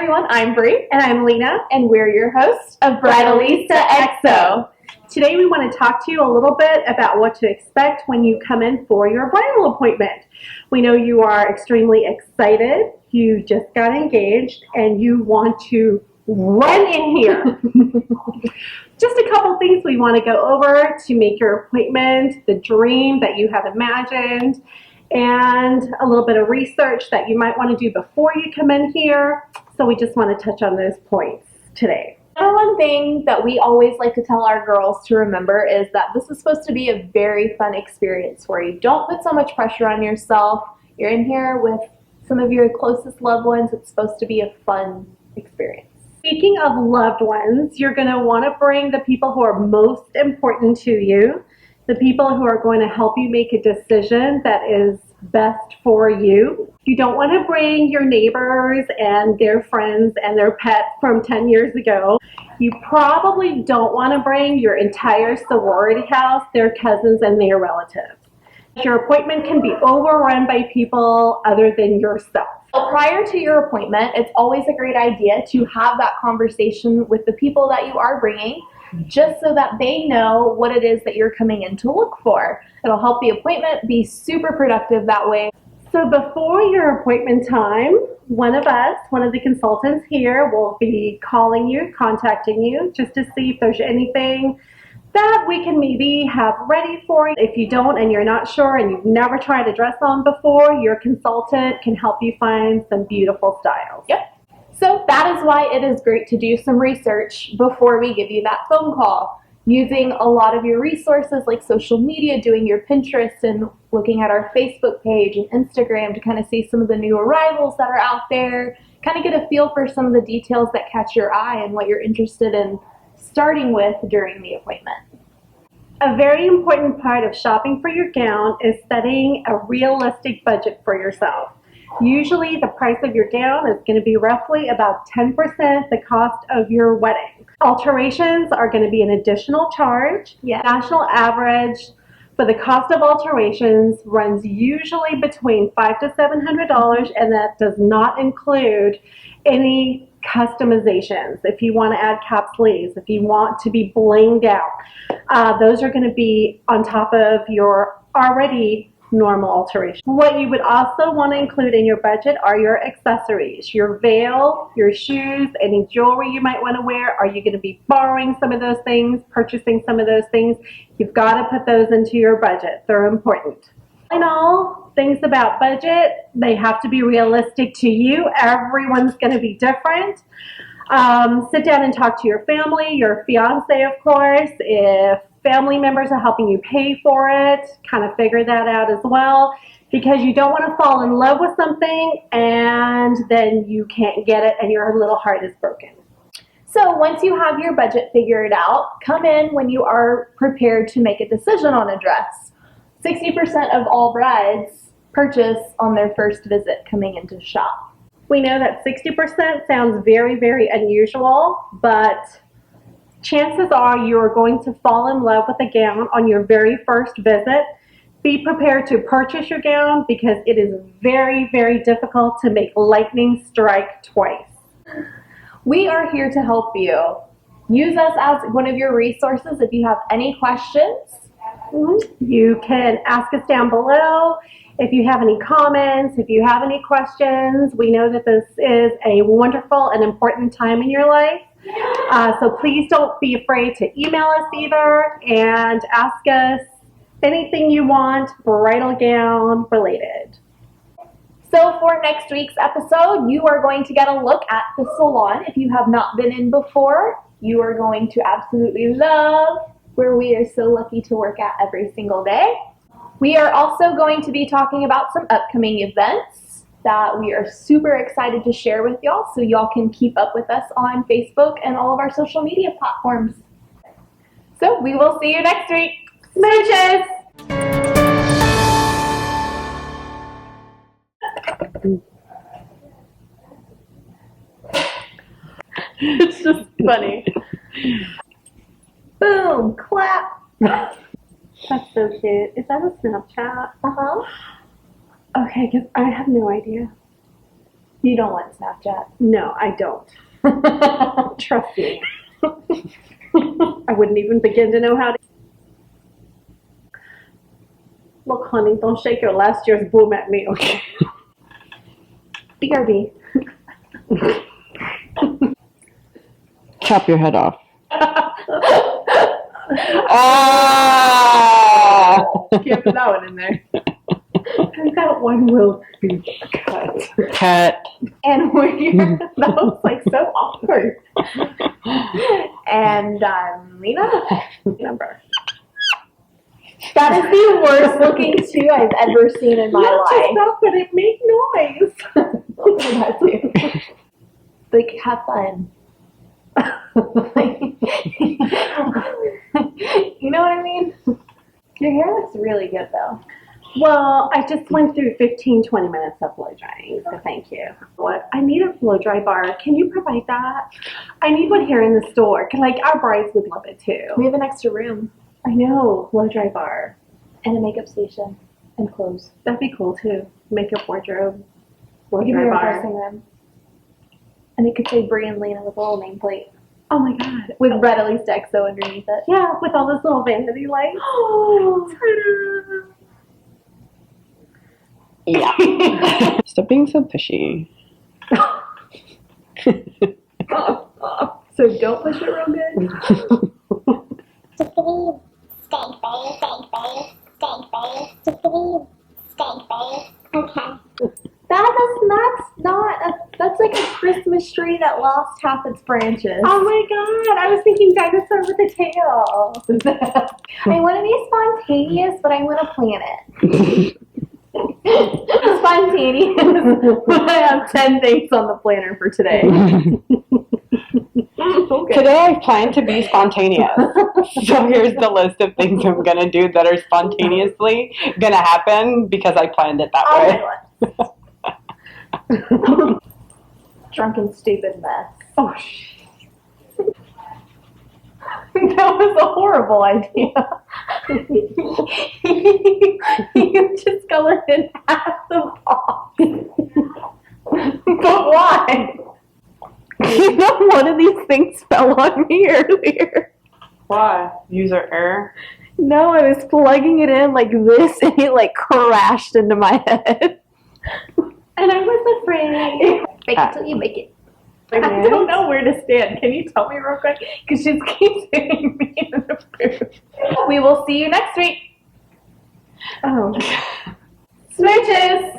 everyone, I'm Bri. And I'm Lena. And we're your hosts of BridalistaXO. Today we want to talk to you a little bit about what to expect when you come in for your bridal appointment. We know you are extremely excited. You just got engaged and you want to run in here. Just a couple things we want to go over to make your appointment the dream that you have imagined, and a little bit of research that you might want to do before you come in here. So we just want to touch on those points today. Number one thing that we always like to tell our girls to remember is that this is supposed to be a very fun experience for you. Don't put so much pressure on yourself. You're in here with some of your closest loved ones. It's supposed to be a fun experience. Speaking of loved ones, you're going to want to bring the people who are most important to you, the people who are going to help you make a decision that is best for you. You don't want to bring your neighbors and their friends and their pet from 10 years ago. You probably don't want to bring your entire sorority house, their cousins, and their relatives. Your appointment can be overrun by people other than yourself. Well, prior to your appointment, it's always a great idea to have that conversation with the people that you are bringing, just so that they know what it is that you're coming in to look for. It'll help the appointment be super productive that way. So before your appointment time, one of the consultants here will be calling you, contacting you, just to see if there's anything that we can maybe have ready for you. If you don't and you're not sure and you've never tried a dress on before, your consultant can help you find some beautiful styles. Yep. So that is why it is great to do some research before we give you that phone call. Using a lot of your resources like social media, doing your Pinterest and looking at our Facebook page and Instagram to kind of see some of the new arrivals that are out there, kind of get a feel for some of the details that catch your eye and what you're interested in starting with during the appointment. A very important part of shopping for your gown is setting a realistic budget for yourself. Usually the price of your gown is going to be roughly about 10% the cost of your wedding. Alterations are going to be an additional charge. Yeah. National average for the cost of alterations runs usually between $500 to $700, and that does not include any customizations. If you want to add cap sleeves, if you want to be blinged out, those are going to be on top of your already normal alteration. What you would also want to include in your budget are your accessories, your veil, your shoes, any jewelry you might want to wear. Are you going to be borrowing some of those things, purchasing some of those things? You've got to put those into your budget. They're important. In all, things about budget, they have to be realistic to you. Everyone's going to be different. Sit down and talk to your family, your fiance, of course. If family members are helping you pay for it, kind of figure that out as well, because you don't want to fall in love with something and then you can't get it and your little heart is broken. So once you have your budget figured out, come in when you are prepared to make a decision on a dress. 60% of all brides purchase on their first visit coming into shop. We know that 60% sounds very, very unusual, but chances are you're going to fall in love with a gown on your very first visit. Be prepared to purchase your gown because it is very, very difficult to make lightning strike twice. We are here to help you. Use us as one of your resources if you have any questions. You can ask us down below if you have any comments, if you have any questions. We know that this is a wonderful and important time in your life. So please don't be afraid to email us either and ask us anything you want bridal gown related. So for next week's episode, you are going to get a look at the salon. If you have not been in before, you are going to absolutely love where we are so lucky to work at every single day. We are also going to be talking about some upcoming events that we are super excited to share with y'all, so y'all can keep up with us on Facebook and all of our social media platforms. So we will see you next week. Smooches! It's just funny. Boom, clap. That's so cute. Is that a Snapchat? Uh-huh. Okay, because I have no idea. You don't want Snapchat. No, I don't. Trust me. I wouldn't even begin to know how to. Look, honey, don't shake your last year's boom at me, okay? BRB. Chop your head off. Ah! Can't put that one in there. And that one will be cut. Cat. And that was like so awkward. And Lena, number. That is the worst looking two I've ever seen in my Not life. just that, but it made noise. That too. Like, have fun. You know what I mean? Your hair looks really good though. Well, I just went through 15-20 minutes of blow drying, so thank you. What? I need a blow dry bar. Can you provide that? I need one here in the store. Like, our brides would love it too. We have an extra room I know, blow dry bar. and a makeup station and clothes. That'd be cool too. Makeup wardrobe, blow We could dry be our bar. dressing room. And it could say Brie and Lena with a little nameplate. Oh my god. With BridalistaXO underneath it. Yeah, with all those little vanity lights. Oh, Yeah. Stop being so pushy. so don't push it real good. That's like a Christmas tree that lost half its branches. Oh my god, I was thinking dinosaur with a tail. I want to be spontaneous, but I want to plan it. Spontaneous. I have 10 things on the planner for today. Okay. Today I plan to be spontaneous. So here's the list of things I'm going to do that are spontaneously going to happen because I planned it that way. Drunken stupid mess. Oh shit. That was a horrible idea. You just colored in half the box. But why? You know, one of these things fell on me earlier. Why? User error? No, I was plugging it in like this and it like crashed into my head. And I was afraid. Fake it till you make it. I don't know where to stand. Can you tell me real quick? Because she keeps hitting me in the booth. We will see you next week. Oh. Switches!